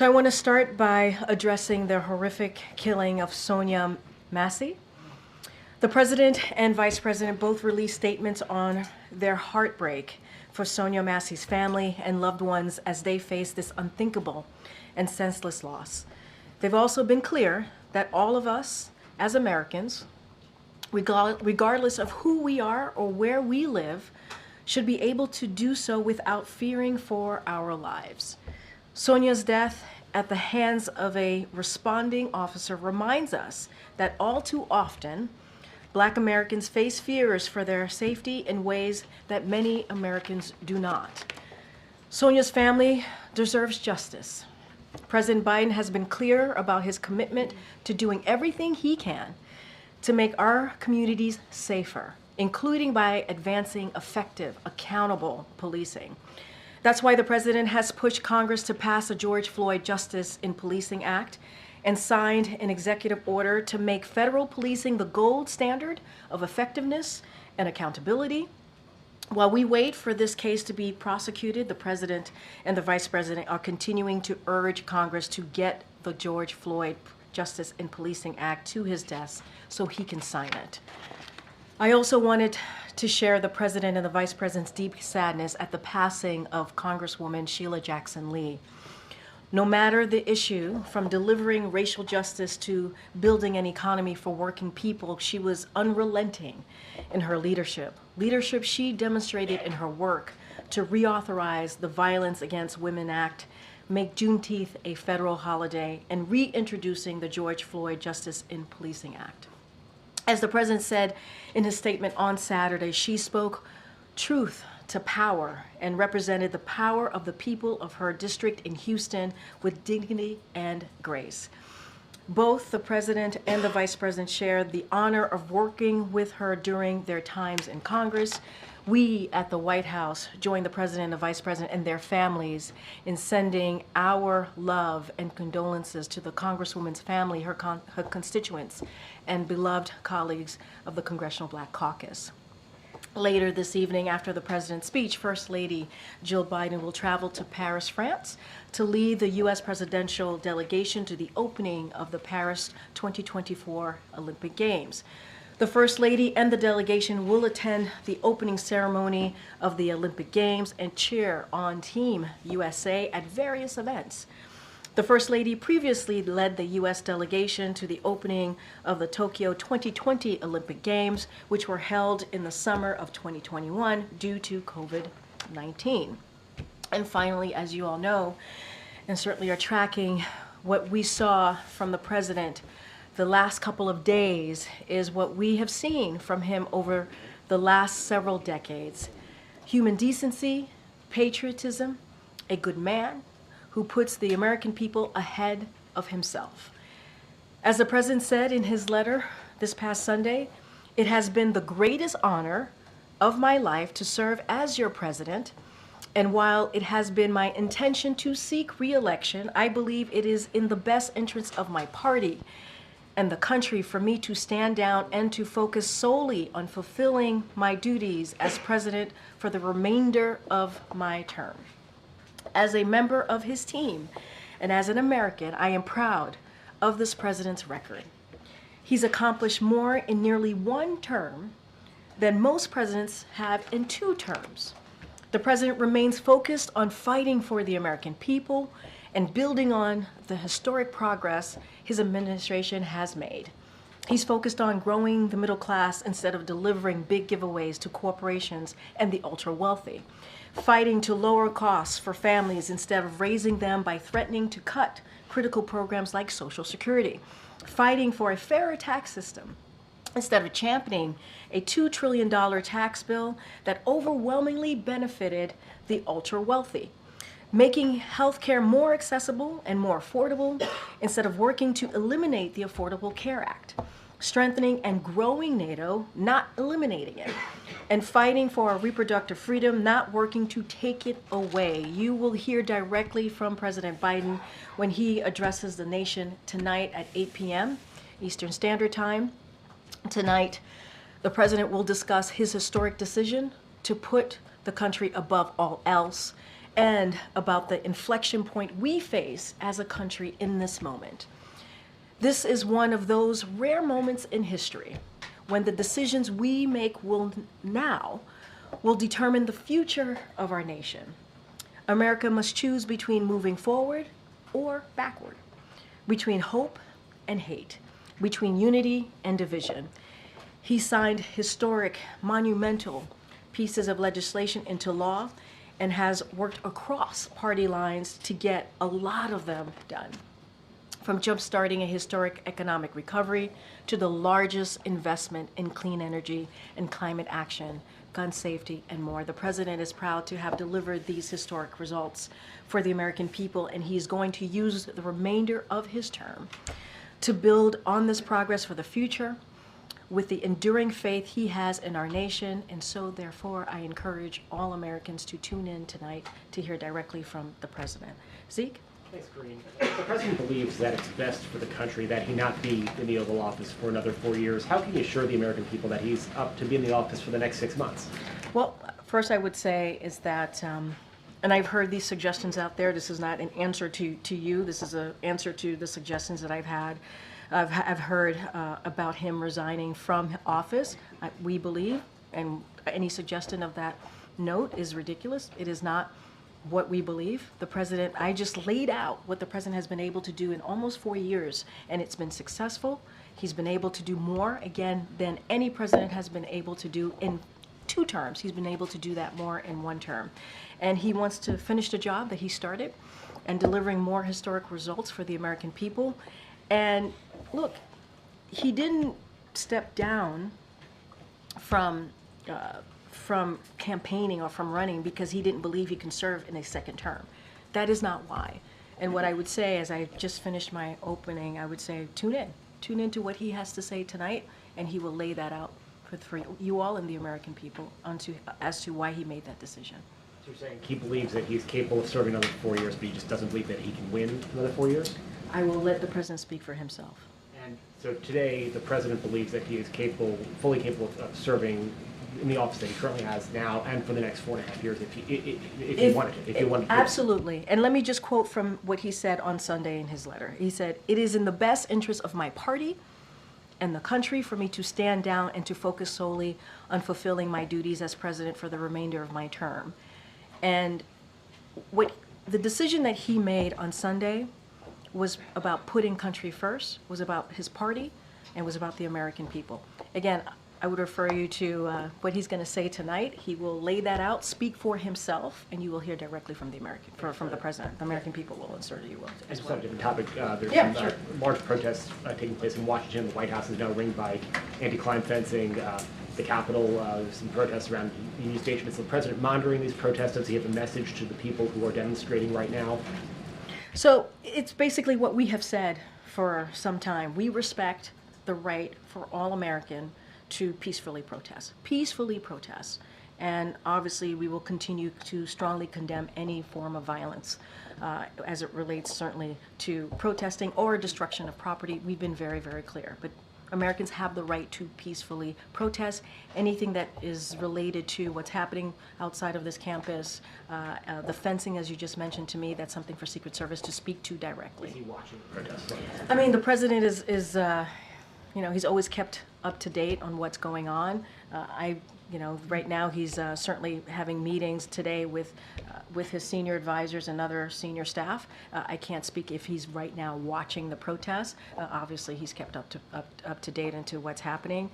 I want to start by addressing the horrific killing of Sonia Massey. The president and vice president both released statements on their heartbreak for Sonia Massey's family and loved ones as they face this unthinkable and senseless loss. They've also been clear that all of us as Americans, regardless of who we are or where we live, should be able to do so without fearing for our lives. Sonia's death at the hands of a responding officer reminds us that all too often, Black Americans face fears for their safety in ways that many Americans do not. Sonia's family deserves justice. President Biden has been clear about his commitment to doing everything he can to make our communities safer, including by advancing effective, accountable policing. That's why the president has pushed Congress to pass a George Floyd Justice in Policing Act and signed an executive order to make federal policing the gold standard of effectiveness and accountability. While we wait for this case to be prosecuted, the president and the vice president are continuing to urge Congress to get the George Floyd Justice in Policing Act to his desk so he can sign it. I also wanted to share the president and the vice president's deep sadness at the passing of Congresswoman Sheila Jackson Lee. No matter the issue, from delivering racial justice to building an economy for working people, she was unrelenting in her leadership. Leadership she demonstrated in her work to reauthorize the Violence Against Women Act, make Juneteenth a federal holiday, and reintroducing the George Floyd Justice in Policing Act. As the president said in his statement on Saturday, she spoke truth to power and represented the power of the people of her district in Houston with dignity and grace. Both the president and the vice president shared the honor of working with her during their times in Congress. We at the White House join the president and the vice president and their families in sending our love and condolences to the Congresswoman's family, her constituents, and beloved colleagues of the Congressional Black Caucus. Later this evening, after the president's speech, First Lady Jill Biden will travel to Paris, France, to lead the U.S. presidential delegation to the opening of the Paris 2024 Olympic Games. The First Lady and the delegation will attend the opening ceremony of the Olympic Games and cheer on Team USA at various events. The First Lady previously led the U.S. delegation to the opening of the Tokyo 2020 Olympic Games, which were held in the summer of 2021 due to COVID-19. And finally, as you all know, and certainly are tracking, what we saw from the president the last couple of days is what we have seen from him over the last several decades. Human decency, patriotism, a good man who puts the American people ahead of himself. As the president said in his letter this past Sunday, it has been the greatest honor of my life to serve as your president. And while it has been my intention to seek re-election, I believe it is in the best interest of my party and the country for me to stand down and to focus solely on fulfilling my duties as president for the remainder of my term. As a member of his team and as an American, I am proud of this president's record. He's accomplished more in nearly one term than most presidents have in 2 terms. The president remains focused on fighting for the American people and building on the historic progress his administration has made. He's focused on growing the middle class instead of delivering big giveaways to corporations and the ultra-wealthy, fighting to lower costs for families instead of raising them by threatening to cut critical programs like Social Security, fighting for a fairer tax system instead of championing a $2 trillion tax bill that overwhelmingly benefited the ultra-wealthy, making healthcare more accessible and more affordable instead of working to eliminate the Affordable Care Act, strengthening and growing NATO, not eliminating it, and fighting for our reproductive freedom, not working to take it away. You will hear directly from President Biden when he addresses the nation tonight at 8 p.m. Eastern Standard Time. Tonight, the president will discuss his historic decision to put the country above all else and about the inflection point we face as a country in this moment. This is one of those rare moments in history when the decisions we make now will determine the future of our nation. America must choose between moving forward or backward, between hope and hate, between unity and division. He signed historic, monumental pieces of legislation into law and has worked across party lines to get a lot of them done. From jumpstarting a historic economic recovery to the largest investment in clean energy and climate action, gun safety, and more. The president is proud to have delivered these historic results for the American people, and he's going to use the remainder of his term to build on this progress for the future with the enduring faith he has in our nation. And so, therefore, I encourage all Americans to tune in tonight to hear directly from the president. Zeke? Thanks, Green. The president believes that it's best for the country that he not be in the Oval Office for another 4 years. How can you assure the American people that he's up to be in the office for the next 6 months? Well, first I would say is that, and I've heard these suggestions out there. This is not an answer to you. This is an answer to the suggestions that I've had. I've heard about him resigning from office. We believe, and any suggestion of that note is ridiculous. It is not what we believe. The president, I just laid out what the president has been able to do in almost 4 years, and it's been successful. He's been able to do more, again, than any president has been able to do in 2 terms. He's been able to do that more in 1 term. And he wants to finish the job that he started and delivering more historic results for the American people. And look, he didn't step down from campaigning or from running because he didn't believe he can serve in a 2nd term. That is not why. And what I would say, as I just finished my opening, I would say tune in. Tune into what he has to say tonight, and he will lay that out for you all and the American people as to why he made that decision. So you're saying he believes that he's capable of serving another 4 years, but he just doesn't believe that he can win another 4 years? I will let the president speak for himself. And so today, the president believes that he is fully capable of serving in the office that he currently has now and for the next 4.5 years if he wanted to. Absolutely. And let me just quote from what he said on Sunday in his letter. He said, "It is in the best interest of my party and the country for me to stand down and to focus solely on fulfilling my duties as president for the remainder of my term." And what the decision that he made on Sunday was about putting country first, was about his party, and was about the American people. Again, I would refer you to what he's going to say tonight. He will lay that out, speak for himself, and you will hear directly from the president. The American people will insert you as Just well. on a different topic, there's Sure. large protests taking place in Washington. The White House is now ringed by anti-crime fencing. The Capitol, there's some protests around Union Station. Is the president monitoring these protests? Does he have a message to the people who are demonstrating right now? So it's basically what we have said for some time. We respect the right for all Americans to peacefully protest. And obviously we will continue to strongly condemn any form of violence as it relates certainly to protesting or destruction of property. We've been very, very clear. But Americans have the right to peacefully protest. Anything that is related to what's happening outside of this campus, the fencing, as you just mentioned to me, that's something for Secret Service to speak to directly. Is he watching the protests? I mean, the president is he's always kept up to date on what's going on. Right now he's certainly having meetings today with his senior advisors and other senior staff. I can't speak if he's right now watching the protests. Obviously, he's kept up to date into what's happening.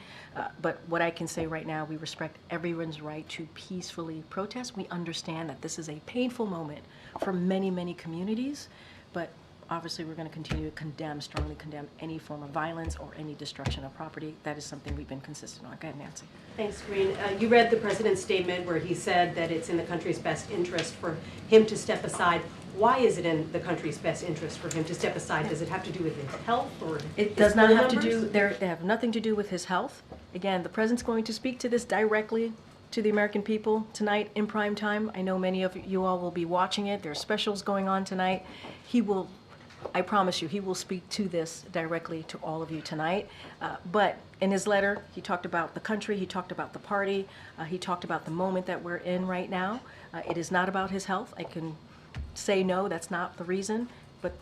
But what I can say right now, we respect everyone's right to peacefully protest. We understand that this is a painful moment for many, many communities, but obviously, we're going to continue to strongly condemn any form of violence or any destruction of property. That is something we've been consistent on. Go ahead, Nancy. Thanks, Green. You read the president's statement where he said that it's in the country's best interest for him to step aside. Why is it in the country's best interest for him to step aside? Does it have to do with his health or it does not have to do, they have nothing to do with his health. Again, the president's going to speak to this directly to the American people tonight in prime time. I know many of you all will be watching it. There are specials going on tonight. He will I promise you, he will speak to this directly to all of you tonight. But in his letter, he talked about the country, he talked about the party, he talked about the moment that we're in right now. It is not about his health. I can say no, that's not the reason, but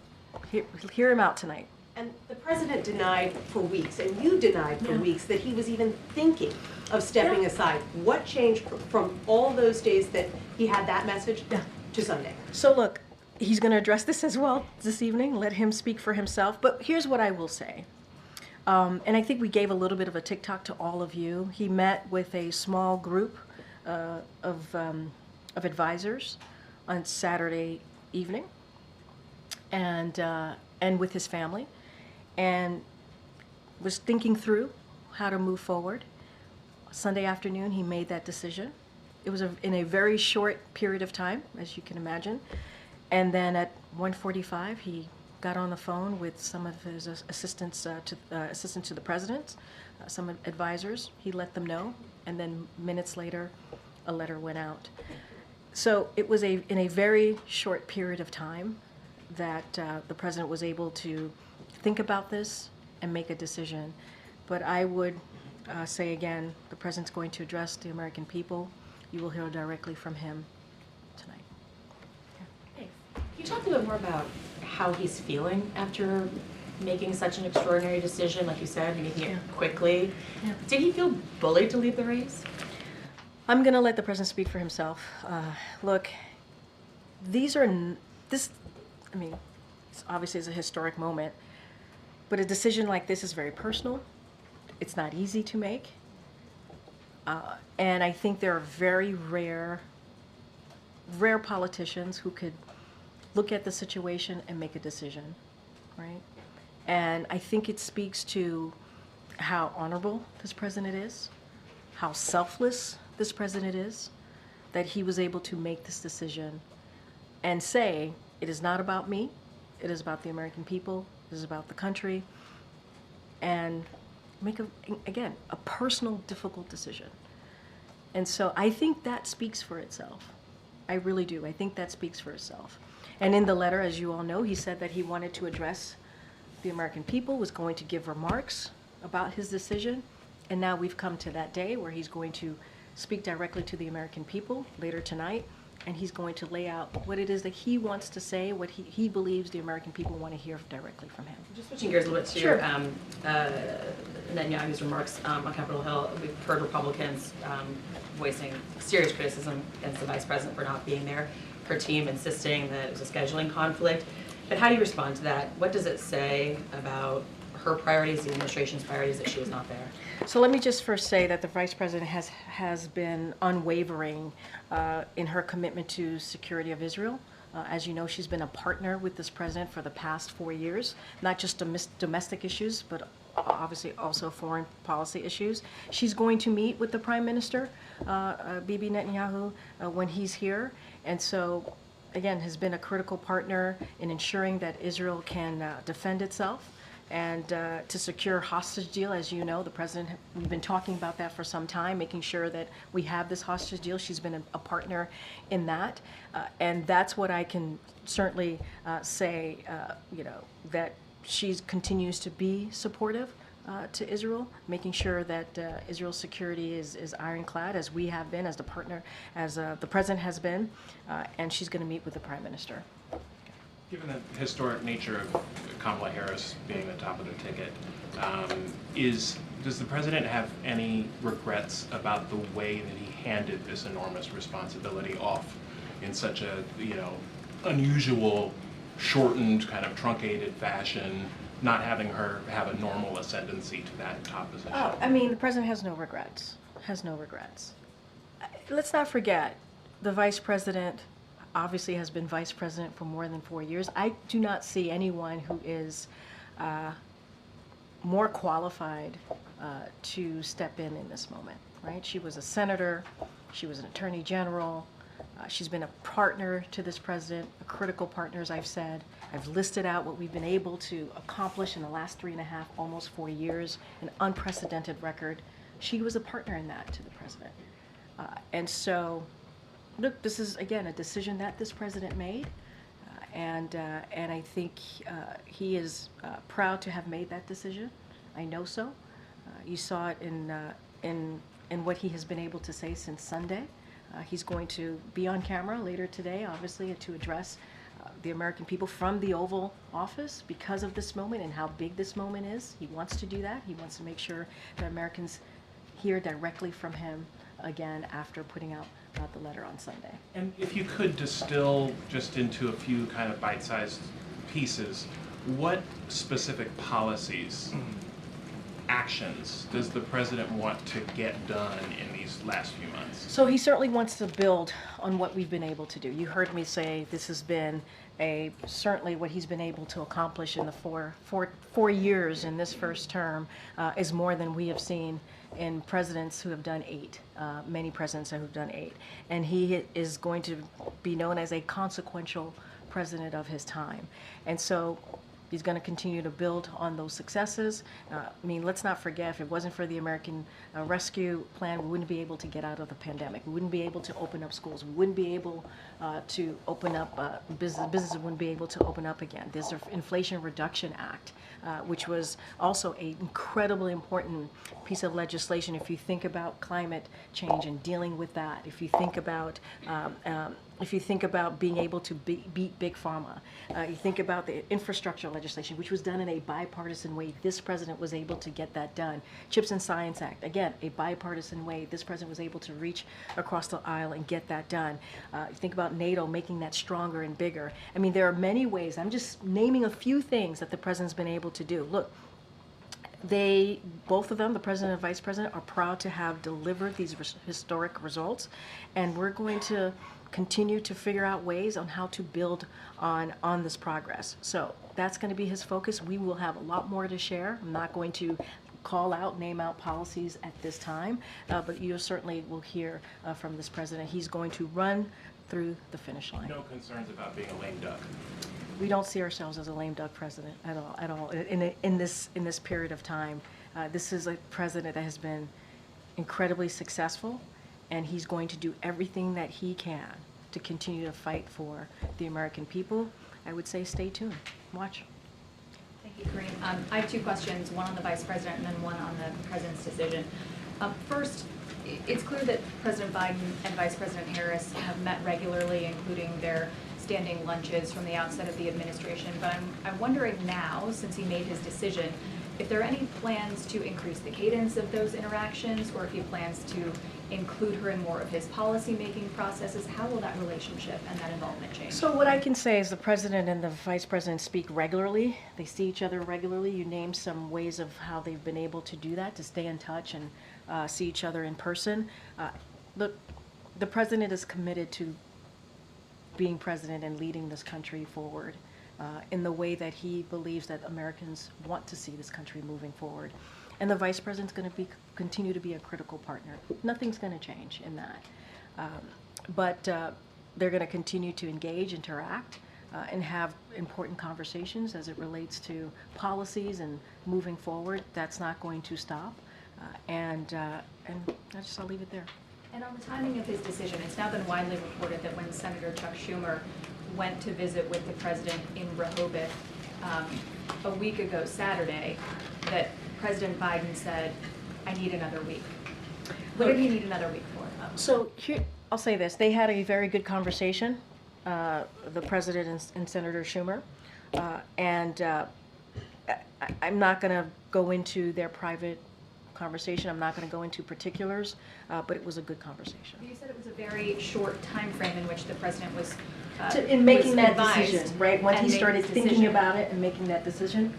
hear him out tonight. And the president denied for weeks, and you denied for weeks, that he was even thinking of stepping aside. What changed from all those days that he had that message to Sunday? So look, he's going to address this as well this evening. Let him speak for himself. But here's what I will say. And I think we gave a little bit of a TikTok to all of you. He met with a small group of advisors on Saturday evening, and with his family, and was thinking through how to move forward. Sunday afternoon, he made that decision. It was in a very short period of time, as you can imagine. And then at 1:45, he got on the phone with some of his assistants to the president, some advisors. He let them know, and then minutes later, a letter went out. So it was in a very short period of time that the president was able to think about this and make a decision. But I would say again, the president's going to address the American people. You will hear directly from him tonight. Thanks. Can you talk a little bit more about how he's feeling after making such an extraordinary decision, like you said, making it quickly? Yeah. Did he feel bullied to leave the race? I'm going to let the president speak for himself. Look, this obviously is a historic moment, but a decision like this is very personal. It's not easy to make. And I think there are very rare politicians who could look at the situation and make a decision, right? And I think it speaks to how honorable this president is, how selfless this president is, that he was able to make this decision and say, it is not about me, it is about the American people, it is about the country, and make, again, a personal, difficult decision. And so I think that speaks for itself. I really do. I think that speaks for itself. And in the letter, as you all know, he said that he wanted to address the American people, was going to give remarks about his decision. And now we've come to that day where he's going to speak directly to the American people later tonight. And he's going to lay out what it is that he wants to say, what he believes the American people want to hear directly from him. Just switching gears a little bit to Sure. Netanyahu's remarks on Capitol Hill. We've heard Republicans voicing serious criticism against the vice president for not being there. Her team insisting that it was a scheduling conflict. But how do you respond to that? What does it say about her priorities, the administration's priorities, that she was not there? So let me just first say that the Vice President has been unwavering in her commitment to security of Israel. As you know, she's been a partner with this president for the past 4 years, not just domestic issues, but obviously also foreign policy issues. She's going to meet with the Prime Minister, Bibi Netanyahu, when he's here. And so, again, has been a critical partner in ensuring that Israel can defend itself. And to secure hostage deal, as you know, the president, we've been talking about that for some time, making sure that we have this hostage deal. She's been a partner in that. And that's what I can certainly say, that she continues to be supportive to Israel, making sure that Israel's security is ironclad, as we have been, as the partner, as the president has been. And she's going to meet with the prime minister. Given the historic nature of Kamala Harris being the top of the ticket, does the president have any regrets about the way that he handed this enormous responsibility off in such a, unusual, shortened, kind of truncated fashion, not having her have a normal ascendancy to that top position? Oh, I mean, the president has no regrets. Let's not forget, the vice president obviously has been vice president for more than 4 years. I do not see anyone who is more qualified to step in this moment, right? She was a senator, she was an attorney general, she's been a partner to this president, a critical partner, as I've said. I've listed out what we've been able to accomplish in the last 3.5, almost 4 years, an unprecedented record. She was a partner in that to the president. And so, look, this is, again, a decision that this president made, And I think he is proud to have made that decision. I know so. You saw it in what he has been able to say since Sunday. He's going to be on camera later today, obviously, to address the American people from the Oval Office because of this moment and how big this moment is. He wants to do that. He wants to make sure that Americans hear directly from him again after putting out the letter on Sunday. And if you could distill just into a few kind of bite-sized pieces, what specific policies, actions does the president want to get done in these last few months? So he certainly wants to build on what we've been able to do. You heard me say this has been certainly what he's been able to accomplish in the four years in this first term is more than we have seen in presidents who have done 8, many presidents who have done 8. And he is going to be known as a consequential president of his time. And so he's going to continue to build on those successes. I mean, let's not forget, if it wasn't for the American Rescue Plan, we wouldn't be able to get out of the pandemic. We wouldn't be able to open up schools. We wouldn't be able to open up businesses wouldn't be able to open up again. There's the Inflation Reduction Act, which was also an incredibly important piece of legislation. If you think about climate change and dealing with that, if you think about being able to beat Big Pharma, you think about the infrastructure legislation, which was done in a bipartisan way. This president was able to get that done. CHIPS and Science Act, again, a bipartisan way. This president was able to reach across the aisle and get that done. You think about NATO, making that stronger and bigger. I mean, there are many ways. I'm just naming a few things that the president's been able to do. Look, both of them, the president and vice president, are proud to have delivered these historic results, and we're going to continue to figure out ways on how to build on this progress. So that's going to be his focus. We will have a lot more to share. I'm not going to name out policies at this time, but you certainly will hear from this president. He's going to run through the finish line. No concerns about being a lame duck. We don't see ourselves as a lame duck president at all. In this period of time, this is a president that has been incredibly successful, and he's going to do everything that he can to continue to fight for the American people. I would say stay tuned. Watch. Thank you, Kareem. I have 2 questions, one on the vice president and then one on the president's decision. First, it's clear that President Biden and Vice President Harris have met regularly, including their standing lunches from the outset of the administration. But I'm wondering now, since he made his decision, if there are any plans to increase the cadence of those interactions, or if he plans to include her in more of his policy-making processes. How will that relationship and that involvement change? So what I can say is the president and the vice president speak regularly. They see each other regularly. You named some ways of how they've been able to do that, to stay in touch and see each other in person. Look, the president is committed to being president and leading this country forward in the way that he believes that Americans want to see this country moving forward. And the vice president's going to continue to be a critical partner. Nothing's going to change in that. But they're going to continue to engage, interact, and have important conversations as it relates to policies and moving forward. That's not going to stop. And I'll leave it there. And on the timing of his decision, it's now been widely reported that when Senator Chuck Schumer went to visit with the president in Rehoboth a week ago Saturday, that President Biden said, I need another week. What did he need another week for? So here, I'll say this. They had a very good conversation, the president and Senator Schumer. I'm not going to go into their private conversation. I'm not going to go into particulars, but it was a good conversation. You said it was a very short time frame in which the president was in making that advised decision, right? When he and made started the thinking decision. about it and making that decision,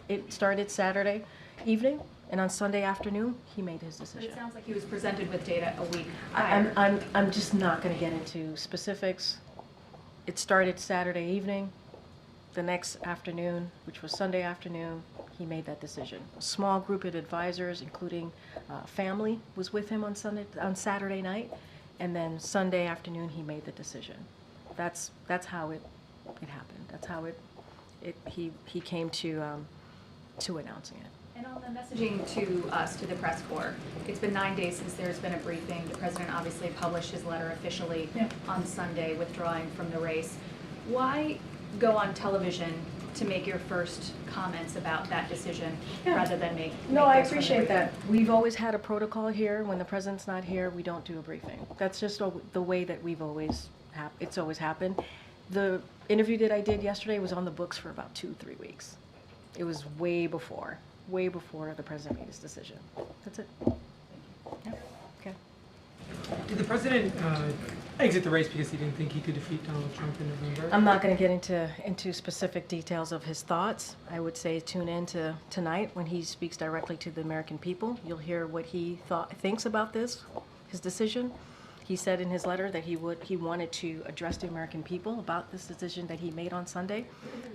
it started Saturday evening, and on Sunday afternoon, he made his But decision. it sounds like he was presented with data a week prior. I'm just not going to get into specifics. It started Saturday evening. The next afternoon, which was Sunday afternoon, he made that decision. A small group of advisors, including family, was with him on Saturday night, and then Sunday afternoon he made the decision. That's how it happened. That's how he came to announcing it. And on the messaging to us, to the press corps, it's been 9 days since there's been a briefing. The president obviously published his letter officially on Sunday, withdrawing from the race. Why go on television to make your first comments about that decision Yeah. rather than make. No, make I those from the appreciate briefing. that. We've always had a protocol here. When the president's not here, we don't do a briefing. That's just the way that we've always, it's always happened. The interview that I did yesterday was on the books for about 2-3 weeks. It was way before the president made his decision. That's it. Yeah, okay. Did the president exit the race because he didn't think he could defeat Donald Trump in November? I'm not going to get into specific details of his thoughts. I would say tune in to tonight when he speaks directly to the American people. You'll hear what he thinks about this, his decision. He said in his letter that he wanted to address the American people about this decision that he made on Sunday.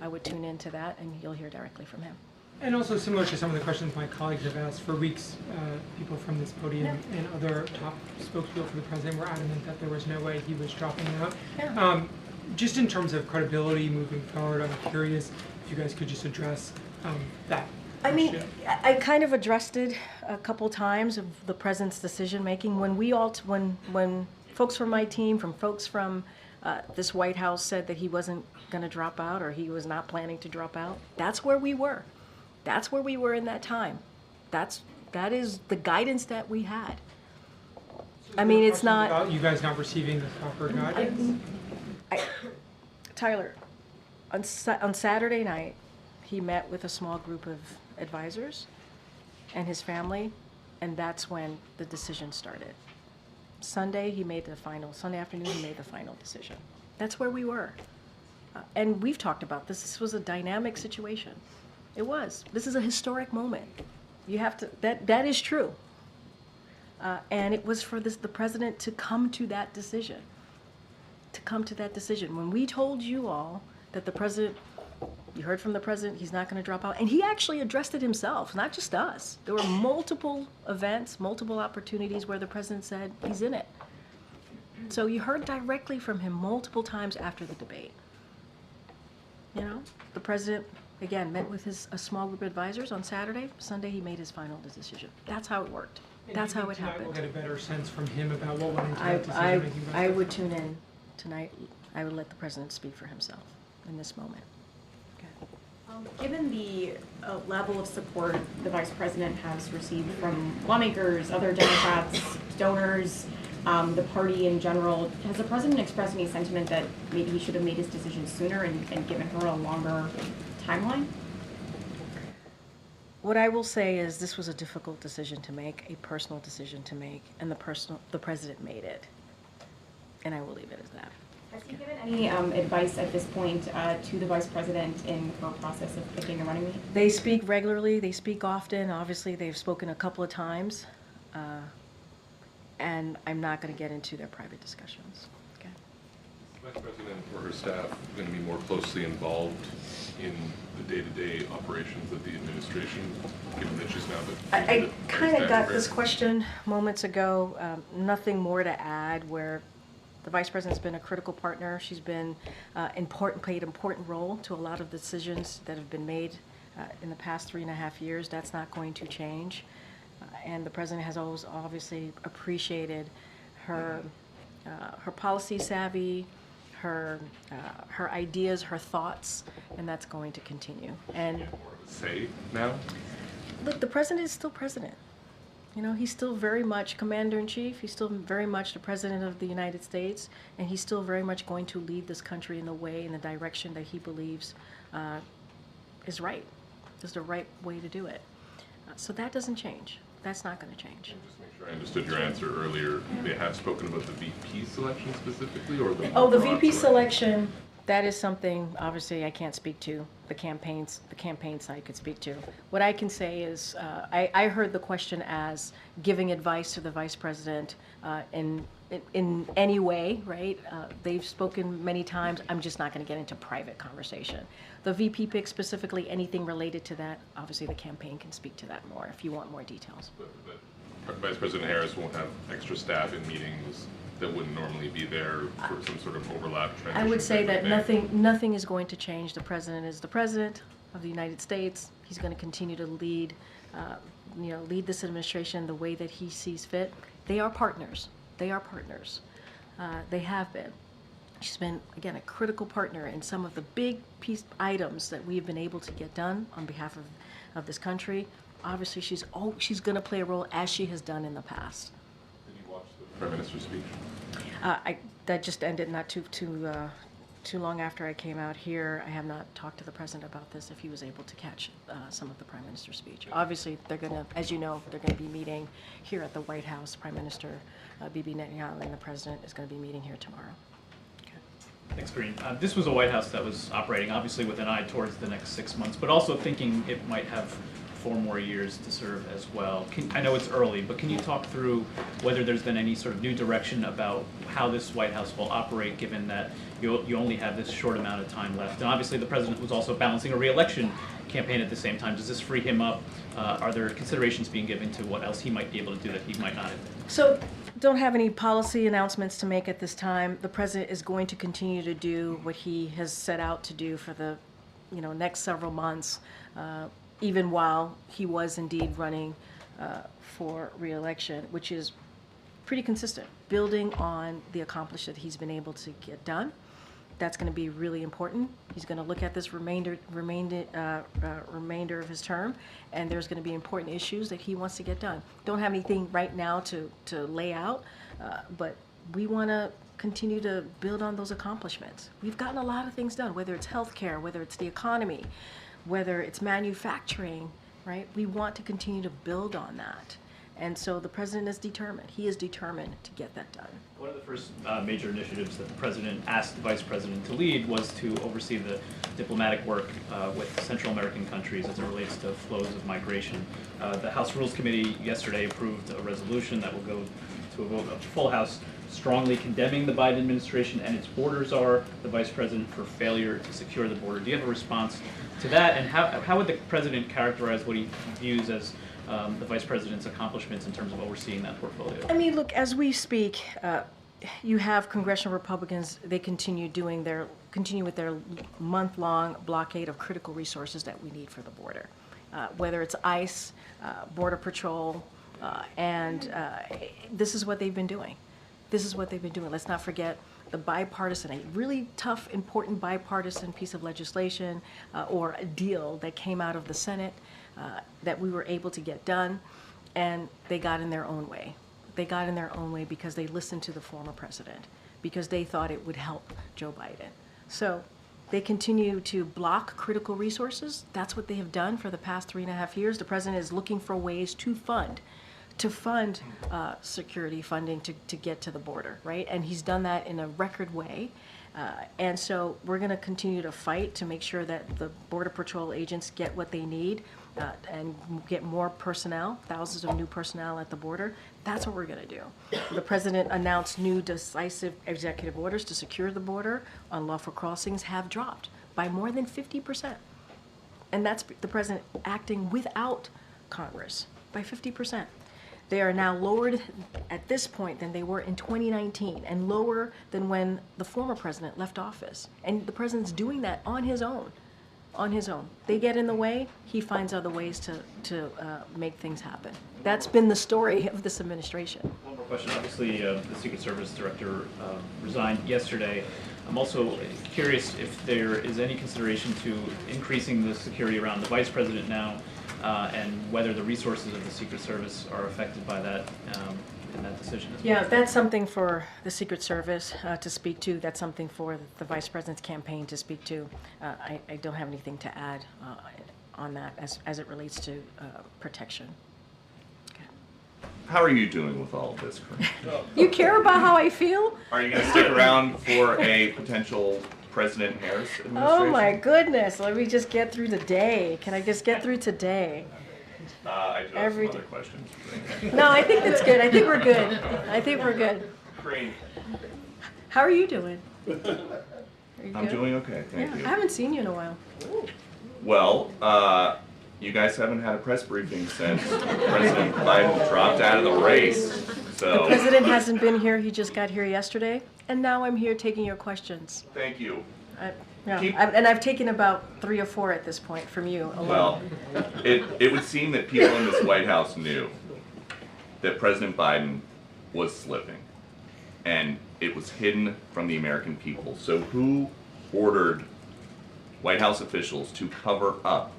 I would tune into that, and you'll hear directly from him. And also similar to some of the questions my colleagues have asked, for weeks, people from this podium and other top spokespeople for the president were adamant that there was no way he was dropping out. Yeah. Just in terms of credibility moving forward, I'm curious if you guys could just address that. I mean, question. I kind of addressed it a couple times of the president's decision making. When when folks from my team, from folks from this White House said that he wasn't going to drop out or he was not planning to drop out, that's where we were. That's where we were in that time. That is the guidance that we had. I mean, it's not. About you guys not receiving the proper guidance. Tyler, on Saturday night, he met with a small group of advisors and his family, and that's when the decision started. Sunday afternoon, he made the final decision. That's where we were. And we've talked about this. This was a dynamic situation. It was. This is a historic moment. You have to, that is true. And it was for the president to come to that decision. When we told you all that the president, you heard from the president, he's not going to drop out. And he actually addressed it himself, not just us. There were multiple events, multiple opportunities where the president said he's in it. So you heard directly from him multiple times after the debate. You know, the president, again, met with a small group of advisors on Saturday. Sunday, he made his final decision. That's how it worked. That's how it happened. We'll get a better sense from him about what went into that I decision-making process. I would tune in tonight. I would let the president speak for himself in this moment. Okay. Given the level of support the vice president has received from lawmakers, other Democrats, donors, the party in general, has the president expressed any sentiment that maybe he should have made his decision sooner and given her a longer timeline? What I will say is this was a difficult decision to make, a personal decision to make, and the president made it. And I will leave it as that. Has he given any advice at this point to the vice president in her process of picking a running mate? They speak regularly, they speak often. Obviously, they've spoken a couple of times. And I'm not going to get into their private discussions. Okay. Vice President or her staff going to be more closely involved in the day-to-day operations of the administration, given that she's now the... I kind of got this question moments ago. Nothing more to add, where the vice president's been a critical partner. She's been played an important role to a lot of decisions that have been made in the past 3.5 years. That's not going to change. And the president has always obviously appreciated her policy savvy, her ideas, her thoughts, and that's going to continue. And More of a say now? look, the president is still president. You know, he's still very much commander-in-chief. He's still very much the president of the United States, and he's still very much going to lead this country in the direction that he believes is right, is the right way to do it. So that doesn't change. That's not going to change. Just make sure I understood your answer earlier. They have spoken about the VP selection specifically, or the... Oh, the broad VP selection, that is something, obviously, I can't speak to. The campaign side could speak to. What I can say is, I heard the question as giving advice to the vice president in any way, right? They've spoken many times. I'm just not going to get into private conversation. The VP pick specifically, anything related to that, obviously the campaign can speak to that more if you want more details. But Vice President Harris won't have extra staff in meetings that wouldn't normally be there for some sort of overlap transition. I would say type that of thing. nothing is going to change. The president is the president of the United States. He's going to continue to lead this administration the way that he sees fit. They are partners. They are partners. They have been. She's been, again, a critical partner in some of the big piece items that we've been able to get done on behalf of this country. Obviously, she's going to play a role as she has done in the past. Did you watch the Prime Minister's speech? That just ended not too long after I came out here. I have not talked to the president about this, if he was able to catch some of the Prime Minister's speech. Obviously, they're going to, as you know, they're going to be meeting here at the White House. Prime Minister Bibi Netanyahu and the president is going to be meeting here tomorrow. Thanks, Karine. This was a White House that was operating obviously with an eye towards the next 6 months, but also thinking it might have 4 more years to serve as well. I know it's early, but can you talk through whether there's been any sort of new direction about how this White House will operate, given that you only have this short amount of time left? And obviously the president was also balancing a re-election campaign at the same time. Does this free him up? Are there considerations being given to what else he might be able to do that he might not have? So, don't have any policy announcements to make at this time. The president is going to continue to do what he has set out to do for the, next several months, even while he was indeed running for re-election, which is pretty consistent, building on the accomplishment that he's been able to get done. That's going to be really important. He's going to look at this remainder of his term, and there's going to be important issues that he wants to get done. Don't have anything right now to lay out, but we want to continue to build on those accomplishments. We've gotten a lot of things done, whether it's healthcare, whether it's the economy, whether it's manufacturing, right? We want to continue to build on that. And so the president is determined. He is determined to get that done. One of the first major initiatives that the president asked the vice president to lead was to oversee the diplomatic work with Central American countries as it relates to flows of migration. The House Rules Committee yesterday approved a resolution that will go to a vote of the full House strongly condemning the Biden administration and its border czar, the vice president, for failure to secure the border. Do you have a response to that? And how would the president characterize what he views as the vice president's accomplishments in terms of overseeing that portfolio? I mean, look, as we speak, you have congressional Republicans. They continue with their month-long blockade of critical resources that we need for the border, whether it's ICE, Border Patrol, and this is what they've been doing. This is what they've been doing. Let's not forget the bipartisan, a really tough, important bipartisan piece of legislation or a deal that came out of the Senate that we were able to get done, and they got in their own way. They got in their own way because they listened to the former president, because they thought it would help Joe Biden. So they continue to block critical resources. That's what they have done for the past 3.5 years. The president is looking for ways to fund security funding to get to the border, right? And he's done that in a record way. And so we're going to continue to fight to make sure that the Border Patrol agents get what they need and get more personnel, thousands of new personnel at the border. That's what we're going to do. The president announced new decisive executive orders to secure the border. Unlawful crossings have dropped by more than 50%. And that's the president acting without Congress by 50%. They are now lowered at this point than they were in 2019 and lower than when the former president left office. And the president's doing that on his own. On his own. They get in the way, he finds other ways to make things happen. That's been the story of this administration. One more question. Obviously, the Secret Service director resigned yesterday. I'm also curious if there is any consideration to increasing the security around the vice president now, and whether the resources of the Secret Service are affected by that in that decision as well. Yeah, that's something for the Secret Service to speak to. That's something for the Vice President's campaign to speak to. I don't have anything to add on that as it relates to protection. Okay. How are you doing with all of this, Corinne? You care about how I feel? Are you going to stick around for a potential President Harris administration? Oh my goodness, let me just get through the day. Can I just get through today? I do have some other questions. No, I think that's good. I think we're good. I think we're good. Corinne. How are you doing? I'm doing okay, thank you. I haven't seen you in a while. Well, you guys haven't had a press briefing since President Biden dropped out of the race. So The president hasn't been here. He just got here yesterday. And now I'm here taking your questions. thank you. And I've taken about 3 or 4 at this point from you alone. Well, it would seem that people in this White House knew that President Biden was slipping. And it was hidden from the American people. So who ordered White House officials to cover up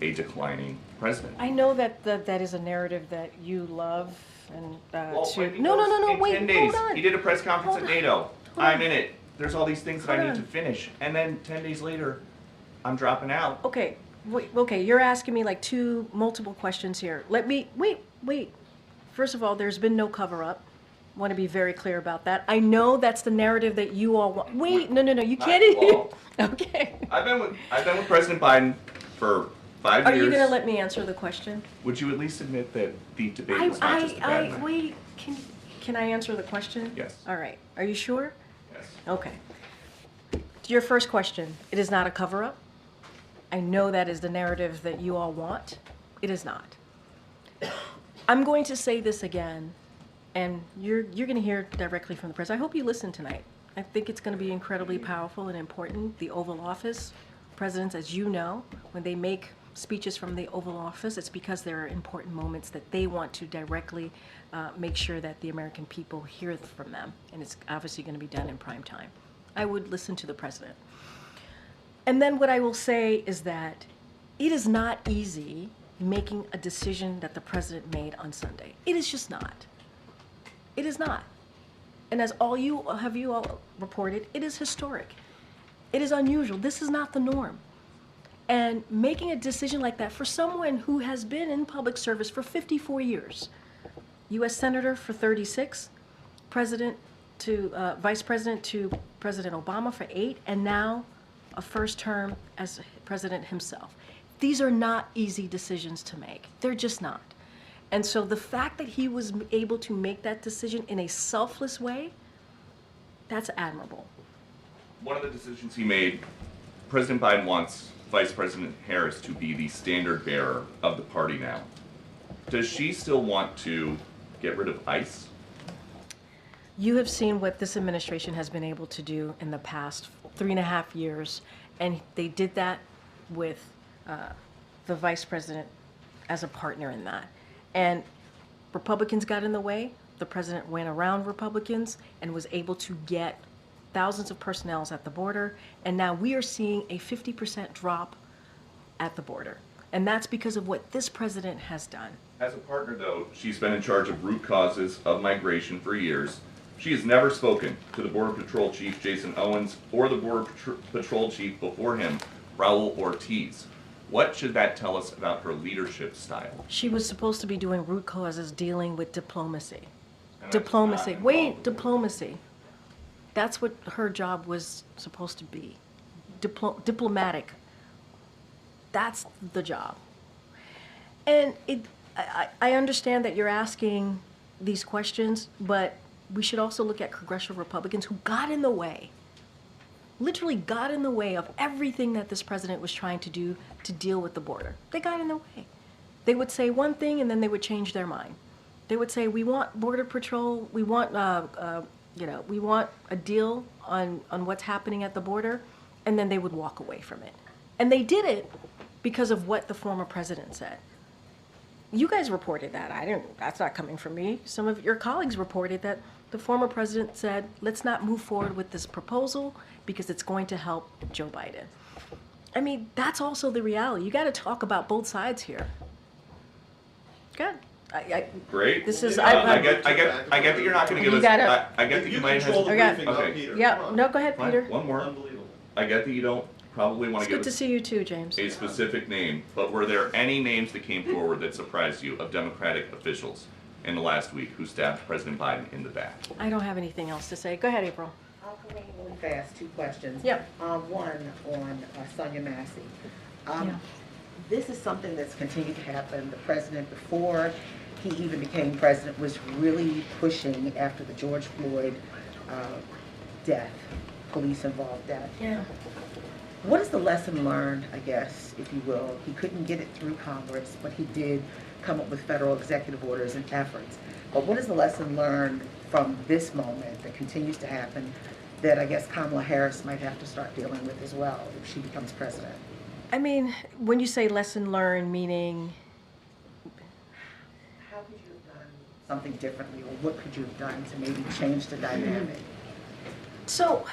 a declining president? I know that that is a narrative that you love and Well, to. wait, No, because in wait, 10 days, hold on. he did a press conference Hold at on. NATO. Hold I'm on. in it. There's all these things that I Hold need to on. finish. And then 10 days later, I'm dropping out. Okay, wait, okay, you're asking me like multiple questions here. Let me, wait. First of all, there's been no cover-up. Want to be very clear about that. I know that's the narrative that you all want. Wait, no, you can't. Well, Okay. I've been with President Biden for 5 Are years. you going to let me answer the question? Would you at least admit that the debate was not just a bad night? Wait, can I answer the question? Yes. All right, are you sure? Yes. Okay. To your first question, it is not a cover-up. I know that is the narrative that you all want. It is not. I'm going to say this again, and you're going to hear directly from the president. I hope you listen tonight. I think it's going to be incredibly powerful and important. The Oval Office, presidents, as you know, when they make speeches from the Oval Office, it's because there are important moments that they want to directly make sure that the American people hear from them, and it's obviously going to be done in prime time. I would listen to the president. And then what I will say is that it is not easy making a decision that the president made on Sunday. It is just not. It is not. And as you all reported, it is historic. It is unusual. This is not the norm. And making a decision like that for someone who has been in public service for 54 years, U.S. Senator for 36, President to Vice President to President Obama for 8, and now a first term as president himself. These are not easy decisions to make. They're just not. And so the fact that he was able to make that decision in a selfless way, that's admirable. One of the decisions he made, President Biden wants Vice President Harris to be the standard bearer of the party now. Does she still want to get rid of ICE? You have seen what this administration has been able to do in the past 3.5 years, and they did that with the vice president as a partner in that. And Republicans got in the way. The president went around Republicans and was able to get thousands of personnel at the border, and now we are seeing a 50% drop at the border. And that's because of what this president has done. As a partner, though, she's been in charge of root causes of migration for years. She has never spoken to the Border Patrol Chief, Jason Owens, or the Border Patrol Chief before him, Raul Ortiz. What should that tell us about her leadership style? She was supposed to be doing root causes, dealing with diplomacy. And that's Diplomacy. not Wait, involved. diplomacy. That's what her job was supposed to be. Diplomatic. That's the job. And I understand that you're asking these questions, but we should also look at congressional Republicans who got in the way, literally got in the way of everything that this president was trying to do to deal with the border. They got in the way. They would say one thing and then they would change their mind. They would say, we want Border Patrol, we want we want a deal on what's happening at the border, and then they would walk away from it. And they did it because of what the former president said. You guys reported that. That's not coming from me. Some of your colleagues reported that the former president said, let's not move forward with this proposal because it's going to help Joe Biden. I mean, that's also the reality. You got to talk about both sides here. Good. Great. This is, I get that you're not going to give You us. gotta- I get that you might control the have. briefing, not Okay. Peter. yeah, Come on. no, go ahead, Fine, Peter. one more. Unbelievable. I get that you don't probably want It's to give good to us see you too, James. a specific name, but were there any names that came forward that surprised you of Democratic officials in the last week who stabbed President Biden in the back? I don't have anything else to say. Go ahead, April. I'll come in really fast, 2 questions. Yep. One on Sonia Massey. Yeah. This is something that's continued to happen. The president, before he even became president, was really pushing after the George Floyd death, police-involved death. Yeah. What is the lesson learned, I guess, if you will? He couldn't get it through Congress, but he did come up with federal executive orders and efforts. But what is the lesson learned from this moment that continues to happen that I guess Kamala Harris might have to start dealing with as well if she becomes president? I mean, when you say lesson learned, meaning, How could you have done something differently, or what could you have done to maybe change the dynamic? So,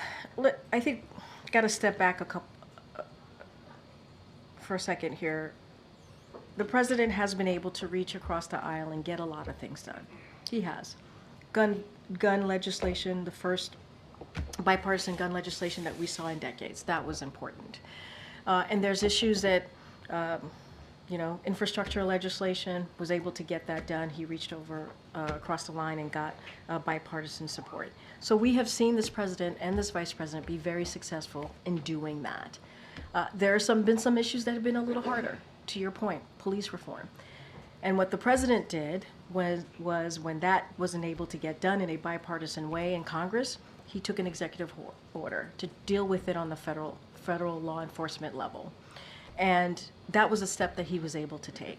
I think got to step back for a second here. The president has been able to reach across the aisle and get a lot of things done. He has. Gun legislation, the first bipartisan gun legislation that we saw in decades. That was important. And there's issues that, infrastructure legislation, was able to get that done. He reached over across the line and got bipartisan support. So we have seen this president and this vice president be very successful in doing that. There have been some issues that have been a little harder, to your point, police reform. And what the president did was when that wasn't able to get done in a bipartisan way in Congress, he took an executive order to deal with it on the federal law enforcement level. And that was a step that he was able to take.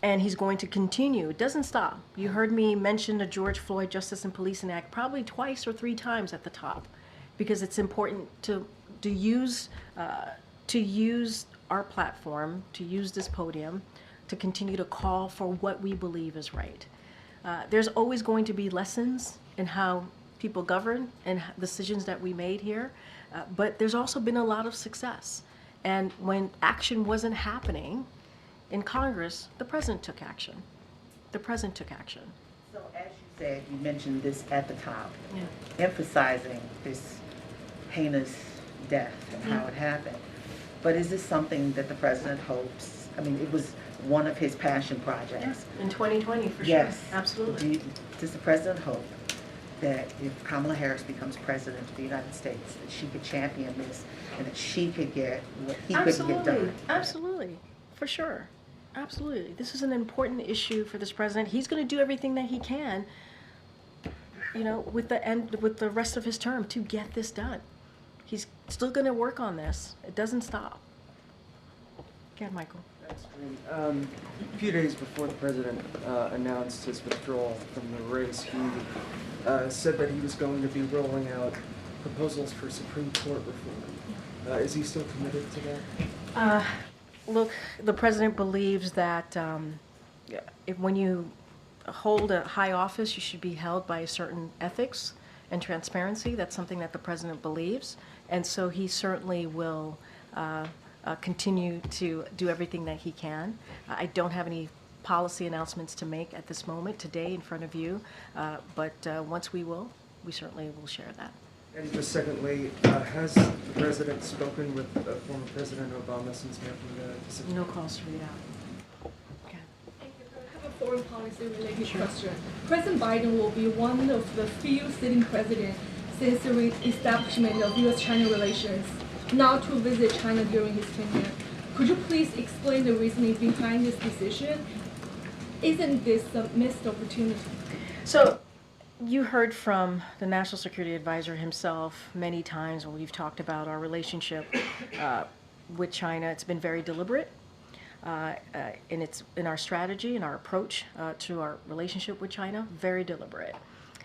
And he's going to continue. It doesn't stop. You heard me mention the George Floyd Justice and Policing Act probably twice or three times at the top, because it's important to use our platform, to use this podium, to continue to call for what we believe is right. There's always going to be lessons in how people govern and decisions that we made here, but there's also been a lot of success. And when action wasn't happening in Congress, the president took action. The president took action. So as you said, you mentioned this at the top, emphasizing this heinous death and how it happened. But is this something that the president hopes? I mean, it was one of his passion projects. In 2020, for Yes. sure. Absolutely. Does the president hope that if Kamala Harris becomes president of the United States, that she could champion this and that she could get what he couldn't get done? Absolutely. For sure. Absolutely. This is an important issue for this president. He's going to do everything that he can, with the rest of his term to get this done. He's still going to work on this. It doesn't stop. Go ahead, Michael. That's great. A few days before the president announced his withdrawal from the race, he said that he was going to be rolling out proposals for Supreme Court reform. Is he still committed to that? Look, the president believes that when you hold a high office, you should be held by a certain ethics and transparency. That's something that the president believes. And so he certainly will continue to do everything that he can. I don't have any policy announcements to make at this moment today in front of you, but once we certainly will share that. And just secondly, has the president spoken with former President Obama since making the decision? No calls to read out. Okay. Thank you. I have a foreign policy related question. President Biden will be one of the few sitting presidents since the establishment of U.S.-China relations not to visit China during his tenure. Could you please explain the reasoning behind this decision? Isn't this a missed opportunity? So, you heard from the National Security Advisor himself many times when we've talked about our relationship with China. It's been very deliberate in our strategy and our approach to our relationship with China, very deliberate.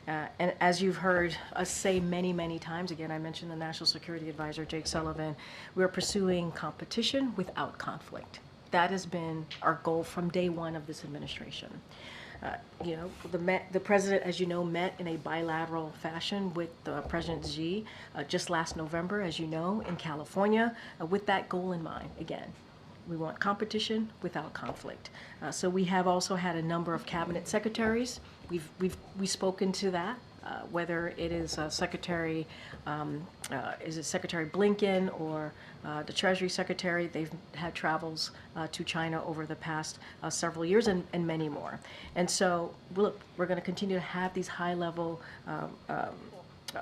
And as you've heard us say many, many times, again, I mentioned the National Security Advisor, Jake Sullivan, we're pursuing competition without conflict. That has been our goal from day one of this administration. The president, as you know, met in a bilateral fashion with President Xi just last November, as you know, in California, with that goal in mind. Again, we want competition without conflict. So we have also had a number of cabinet secretaries. We've spoken to that. Whether it is Secretary Blinken or the Treasury Secretary, they've had travels to China over the past several years and many more. And so, look, we're going to continue to have these high-level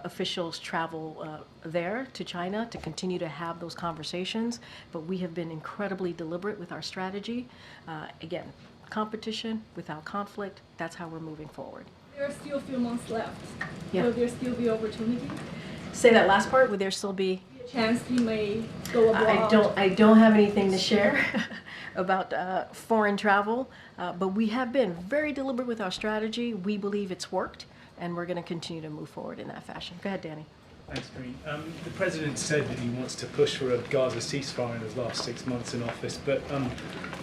officials travel there to China to continue to have those conversations. But we have been incredibly deliberate with our strategy. Again, competition without conflict, that's how we're moving forward. There are still a few months left. Yeah. Will there still be opportunity? Say that last part, would there still be? A chance he may go abroad? I don't have anything to share about foreign travel, but we have been very deliberate with our strategy. We believe it's worked, and we're going to continue to move forward in that fashion. Go ahead, Danny. Thanks, Green. The President said that he wants to push for a Gaza ceasefire in his last 6 months in office, but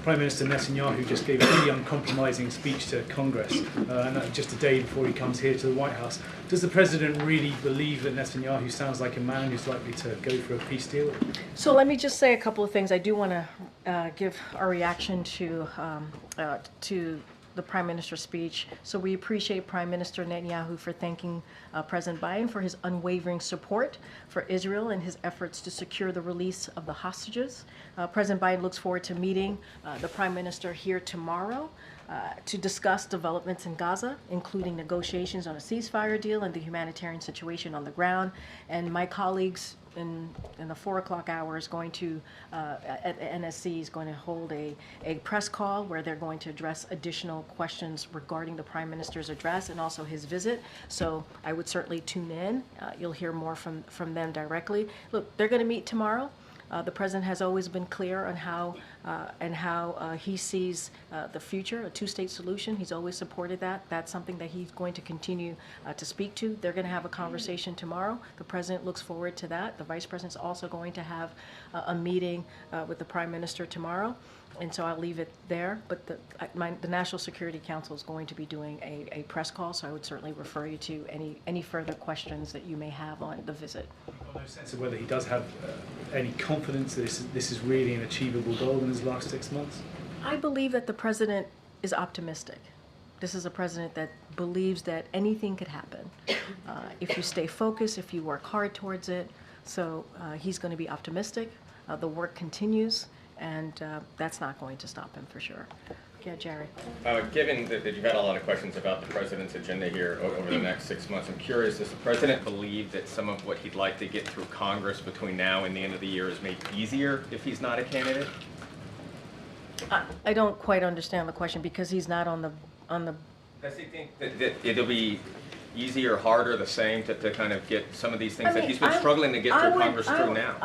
Prime Minister Netanyahu just gave a pretty uncompromising speech to Congress, and that just a day before he comes here to the White House. Does the President really believe that Netanyahu sounds like a man who's likely to go for a peace deal? So let me just say a couple of things. I do want to give our reaction to the Prime Minister's speech. So we appreciate Prime Minister Netanyahu for thanking President Biden for his unwavering support for Israel and his efforts to secure the release of the hostages. President Biden looks forward to meeting the Prime Minister here tomorrow to discuss developments in Gaza, including negotiations on a ceasefire deal and the humanitarian situation on the ground. And my colleagues in the 4 o'clock hour is going to, at the NSC, is going to hold a press call where they're going to address additional questions regarding the Prime Minister's address and also his visit. So I would certainly tune in. You'll hear more from them directly. Look, they're going to meet tomorrow. The President has always been clear on how he sees the future, a two-state solution. He's always supported that. That's something that he's going to continue to speak to. They're going to have a conversation tomorrow. The President looks forward to that. The Vice President's also going to have a meeting with the Prime Minister tomorrow. And so I'll leave it there. But the National Security Council is going to be doing a press call, so I would certainly refer you to any further questions that you may have on the visit. I've got no sense of whether he does have any confidence that this is really an achievable goal in his last 6 months. I believe that the President is optimistic. This is a president that believes that anything could happen if you stay focused, if you work hard towards it. So he's going to be optimistic. The work continues. And that's not going to stop him for sure. Yeah, Jerry. Given that you've had a lot of questions about the president's agenda here over the next 6 months, I'm curious, does the president believe that some of what he'd like to get through Congress between now and the end of the year is made easier if he's not a candidate? I don't quite understand the question because he's not on the. Does he think that it'll be easier, harder, the same to kind of get some of these things that he's been struggling to get through Congress through now?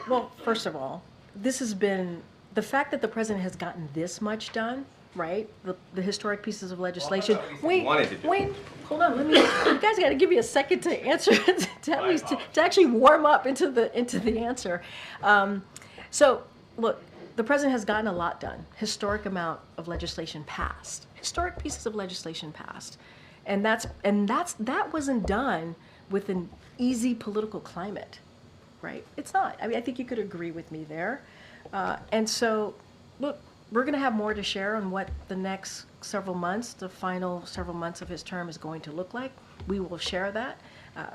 Well, first of all, this has been, the fact that the president has gotten this much done, right? The historic pieces of legislation. Wait, hold on. You guys got to give me a second to answer, to actually warm up into the answer. So, look, the president has gotten a lot done. Historic amount of legislation passed. Historic pieces of legislation passed, and that wasn't done with an easy political climate, right? It's not. I mean, I think you could agree with me there. And so, look, we're going to have more to share on what the next several months, the final several months of his term is going to look like. We will share that.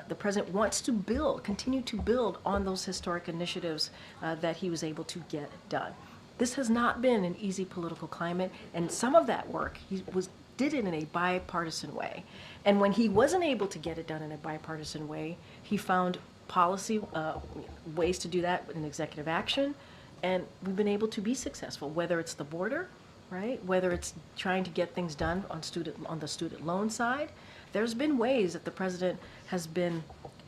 The president wants to continue to build on those historic initiatives that he was able to get done. This has not been an easy political climate, and some of that work he did it in a bipartisan way. And when he wasn't able to get it done in a bipartisan way, he found policy ways to do that in executive action, and we've been able to be successful, whether it's the border, right? Whether it's trying to get things done on the student loan side. There's been ways that the president has been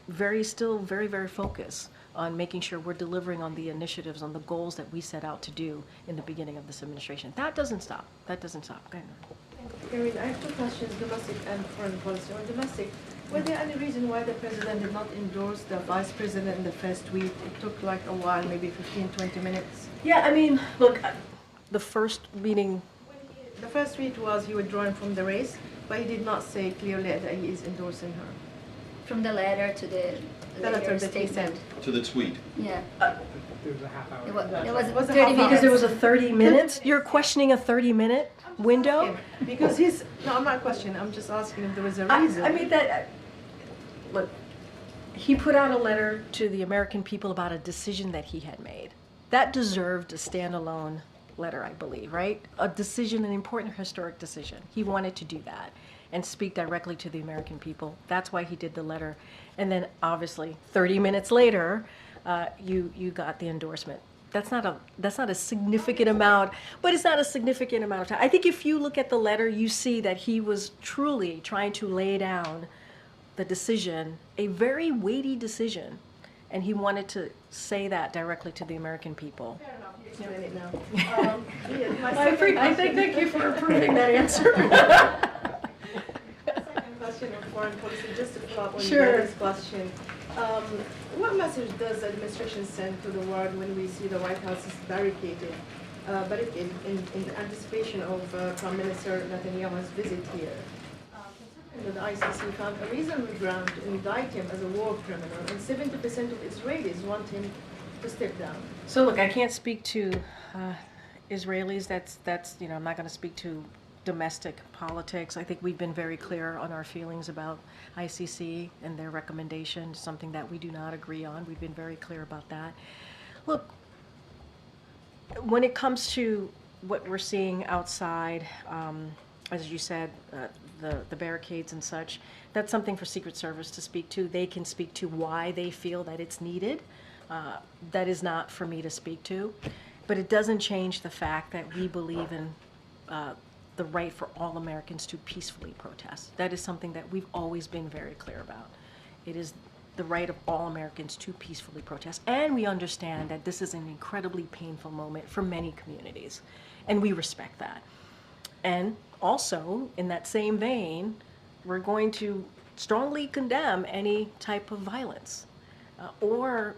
very focused on making sure we're delivering on the initiatives, on the goals that we set out to do in the beginning of this administration. That doesn't stop. That doesn't stop. Go ahead. I have two questions, domestic and foreign policy. On domestic, was there any reason why the president did not endorse the vice president in the first tweet? It took like a while, maybe 15, 20 minutes. Yeah, I mean, look, the first meeting. The first tweet was he withdrawing from the race, but he did not say clearly that he is endorsing her. From the letter to the later statement. To the tweet. Yeah. There was a half hour. It was 30 Because minutes. there was a 30 minutes? You're questioning a 30-minute window? Because no, I'm not questioning, I'm just asking if there was a reason. I mean, look, he put out a letter to the American people about a decision that he had made. That deserved a standalone letter, I believe, right? A decision, an important historic decision. He wanted to do that and speak directly to the American people. That's why he did the letter. And then obviously 30 minutes later, you got the endorsement. That's not a significant amount, but it's not a significant amount of time. I think if you look at the letter, you see that he was truly trying to lay down the decision, a very weighty decision, and he wanted to say that directly to the American people. Fair enough, you explain it now. I thank you for approving that answer. Second question on foreign policy, just to follow up on Sure. this question. What message does the administration send to the world when we see the White House is barricaded in anticipation of Prime Minister Netanyahu's visit here? Considering that the ICC found a reasonable ground to indict him as a war criminal, and 70% of Israelis want him to step down. So look, I can't speak to Israelis. That's I'm not going to speak to domestic politics. I think we've been very clear on our feelings about ICC and their recommendation, something that we do not agree on. We've been very clear about that. Look, when it comes to what we're seeing outside, as you said, the barricades and such, that's something for Secret Service to speak to. They can speak to why they feel that it's needed. That is not for me to speak to. But it doesn't change the fact that we believe in the right for all Americans to peacefully protest. That is something that we've always been very clear about. It is the right of all Americans to peacefully protest. And we understand that this is an incredibly painful moment for many communities, and we respect that. And also, in that same vein, we're going to strongly condemn any type of violence or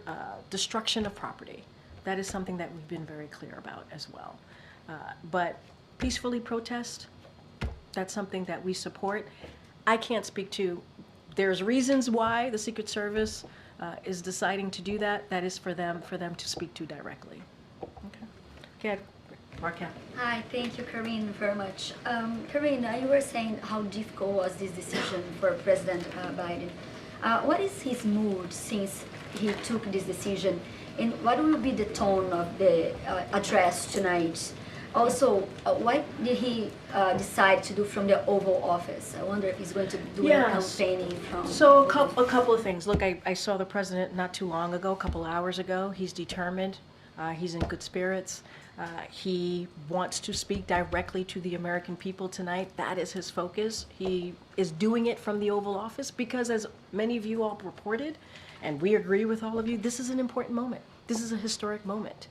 destruction of property. That is something that we've been very clear about as well. But peacefully protest, that's something that we support. I can't speak to, there's reasons why the Secret Service is deciding to do that. That is for them to speak to directly. Okay, Raquel. Hi, thank you, Karine, very much. Karine, you were saying how difficult was this decision for President Biden. What is his mood since he took this decision? And what will be the tone of the address tonight? Also, what did he decide to do from the Oval Office? I wonder if he's going to do a campaigning from... So a couple of things. Look, I saw the president not too long ago, a couple hours ago. He's determined. He's in good spirits. He wants to speak directly to the American people tonight. That is his focus. He is doing it from the Oval Office because, as many of you all reported, and we agree with all of you, this is an important moment. This is a historic moment.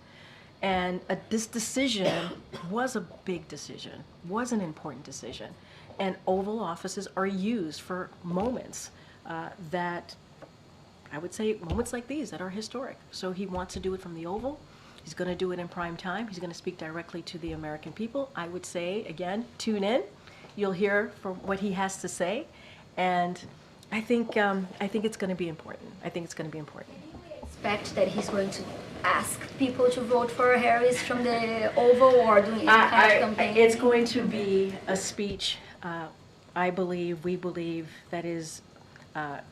And this decision was a big decision, was an important decision. And Oval Offices are used for moments that, I would say, moments like these that are historic. So he wants to do it from the Oval. He's going to do it in prime time. He's going to speak directly to the American people. I would say, again, tune in. You'll hear from what he has to say. And I think it's going to be important. I think it's going to be important. Expect that he's going to ask people to vote for Harris from the Oval or doing any kind of campaign? It's going to be a speech, we believe, that is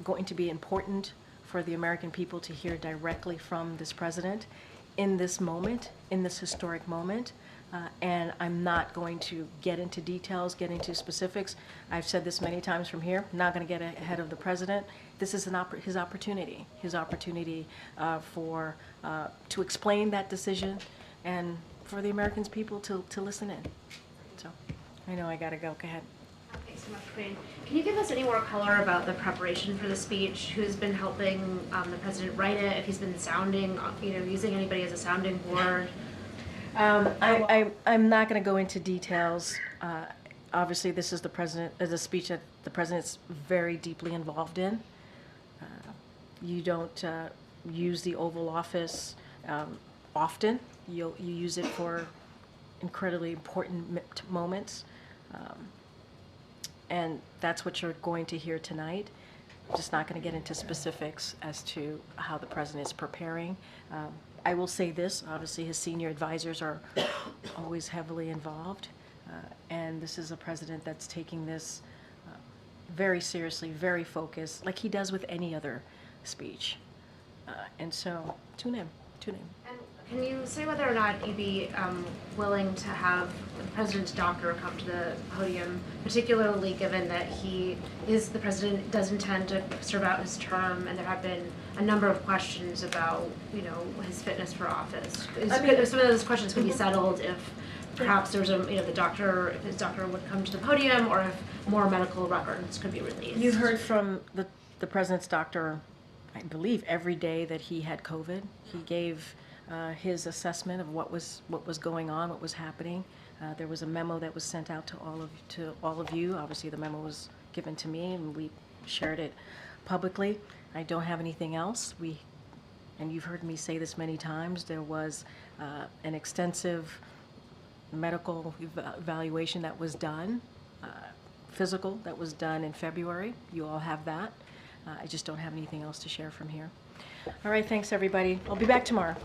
going to be important for the American people to hear directly from this president in this moment, in this historic moment. And I'm not going to get into details, get into specifics. I've said this many times from here. I'm not going to get ahead of the president. This is his opportunity to explain that decision and for the American people to listen in. So I know I got to go. Go ahead. Thanks so much, Queen. Can you give us any more color about the preparation for the speech? Who's been helping the president write it? If he's been sounding, using anybody as a sounding board? I'm not going to go into details. Obviously, this is a speech that the president's very deeply involved in. You don't use the Oval Office often. You use it for incredibly important moments. And that's what you're going to hear tonight. Just not going to get into specifics as to how the president is preparing. I will say this, obviously his senior advisors are always heavily involved, and this is a president that's taking this very seriously, very focused, like he does with any other speech. And so, tune in. And can you say whether or not you'd be willing to have the president's doctor come to the podium, particularly given that the president does intend to serve out his term, and there have been a number of questions about, his fitness for office. Some of those questions could be settled if perhaps there's if his doctor would come to the podium, or if more medical records could be released. You heard from the president's doctor, I believe, every day that he had COVID. He gave his assessment of what was going on, what was happening. There was a memo that was sent out to all of you. Obviously, the memo was given to me, and we shared it publicly. I don't have anything else. And you've heard me say this many times, there was an extensive medical evaluation that was done, physical that was done in February. You all have that. I just don't have anything else to share from here. All right, thanks everybody. I'll be back tomorrow.